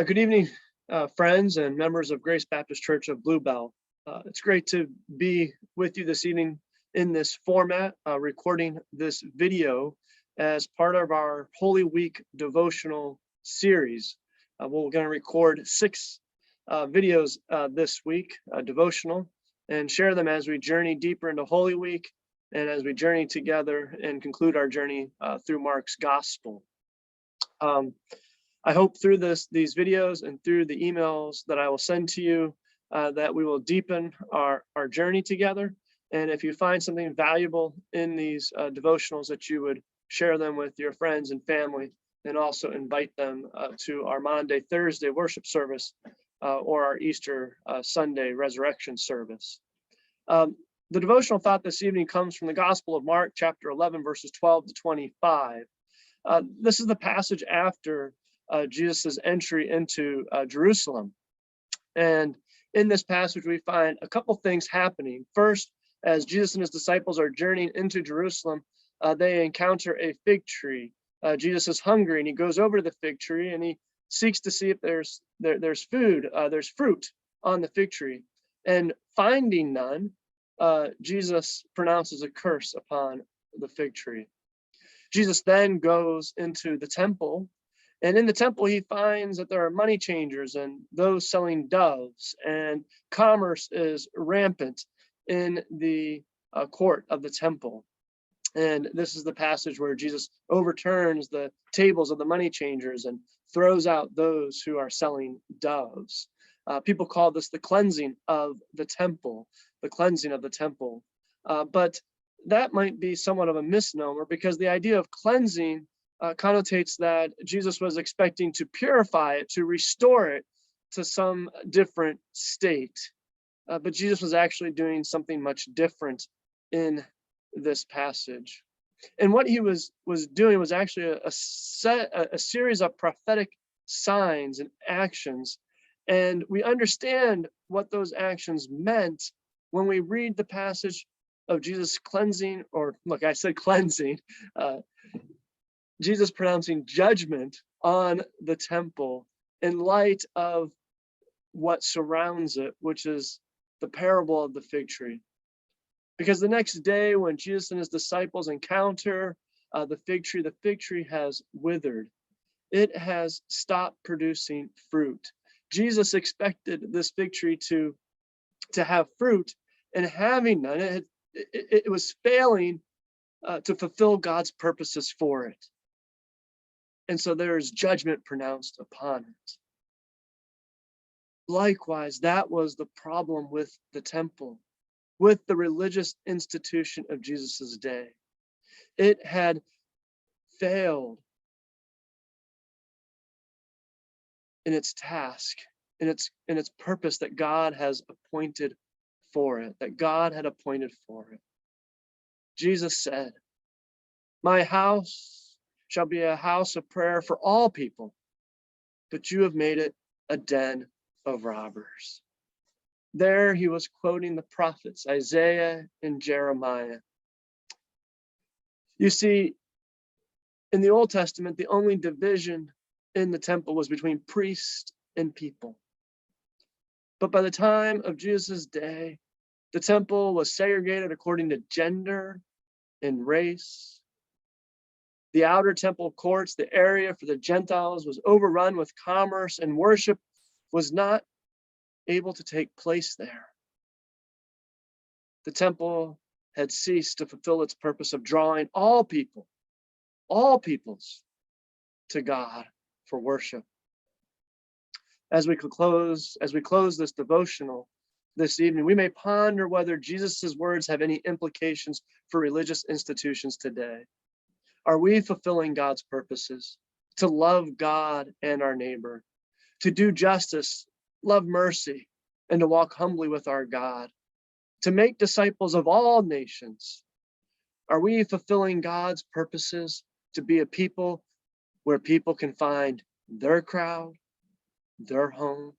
Good evening, friends and members of Grace Baptist Church of Bluebell. It's great to be with you this evening in this format, recording this video as part of our Holy Week devotional series. We're going to record 6 videos this week, devotional, and share them as we journey deeper into Holy Week and as we journey together and conclude our journey through Mark's Gospel. I hope through these videos and through the emails that I will send to you that we will deepen our journey together. And if you find something valuable in these devotionals, that you would share them with your friends and family, and also invite them to our Maundy Thursday worship service or our Easter Sunday resurrection service. The devotional thought this evening comes from the Gospel of Mark, chapter 11, verses 12 to 25. This is the passage after Jesus' entry into Jerusalem. And in this passage, we find a couple things happening. First, as Jesus and his disciples are journeying into Jerusalem, they encounter a fig tree. Jesus is hungry, and he goes over to the fig tree, and he seeks to see if there's food, there's fruit on the fig tree. And finding none, Jesus pronounces a curse upon the fig tree. Jesus then goes into the temple, and in the temple he finds that there are money changers and those selling doves, and commerce is rampant in the court of the temple. And this is the passage where Jesus overturns the tables of the money changers and throws out those who are selling doves. People call this the cleansing of the temple, but that might be somewhat of a misnomer, because the idea of cleansing connotates that Jesus was expecting to purify it, to restore it to some different state. But Jesus was actually doing something much different in this passage. And what he was doing was actually a series of prophetic signs and actions. And we understand what those actions meant when we read the passage of Jesus cleansing, or look, I said cleansing, Jesus pronouncing judgment on the temple in light of what surrounds it, which is the parable of the fig tree. Because the next day, when Jesus and his disciples encounter the fig tree has withered. It has stopped producing fruit. Jesus expected this fig tree to have fruit, and having none, it was failing to fulfill God's purposes for it. And so there is judgment pronounced upon it. Likewise, that was the problem with the temple, with the religious institution of Jesus's day. It had failed in its task, in its purpose that God has appointed for it, that God had appointed for it. Jesus said, "My house shall be a house of prayer for all people, but you have made it a den of robbers." There he was quoting the prophets, Isaiah and Jeremiah. You see, in the Old Testament, the only division in the temple was between priest and people. But by the time of Jesus' day, the temple was segregated according to gender and race. The outer temple courts, the area for the Gentiles, was overrun with commerce, and worship was not able to take place there. The temple had ceased to fulfill its purpose of drawing all peoples to God for worship. As we close this devotional this evening, we may ponder whether Jesus's words have any implications for religious institutions today. Are we fulfilling God's purposes to love God and our neighbor, to do justice, love mercy, and to walk humbly with our God, to make disciples of all nations? Are we fulfilling God's purposes to be a people where people can find their crowd, their home?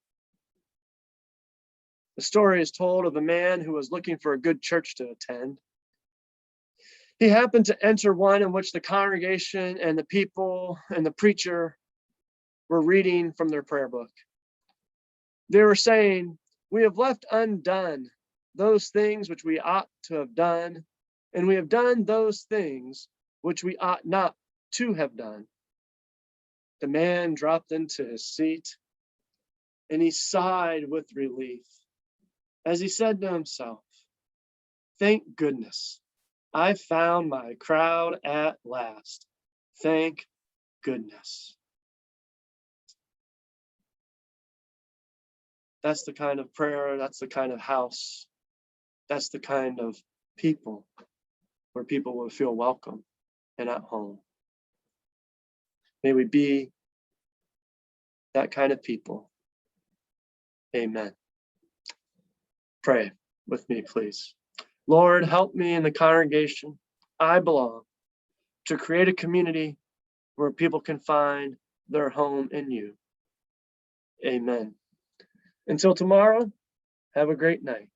The story is told of a man who was looking for a good church to attend. He happened to enter one in which the congregation and the people and the preacher were reading from their prayer book. They were saying, we have left undone those things which we ought to have done, and we have done those things which we ought not to have done. The man dropped into his seat, and he sighed with relief as he said to himself, thank goodness, I found my crowd at last. Thank goodness. That's the kind of prayer, that's the kind of house, that's the kind of people where people will feel welcome and at home. May we be that kind of people. Amen. Pray with me, please. Lord, help me in the congregation I belong to create a community where people can find their home in you. Amen. Until tomorrow, have a great night.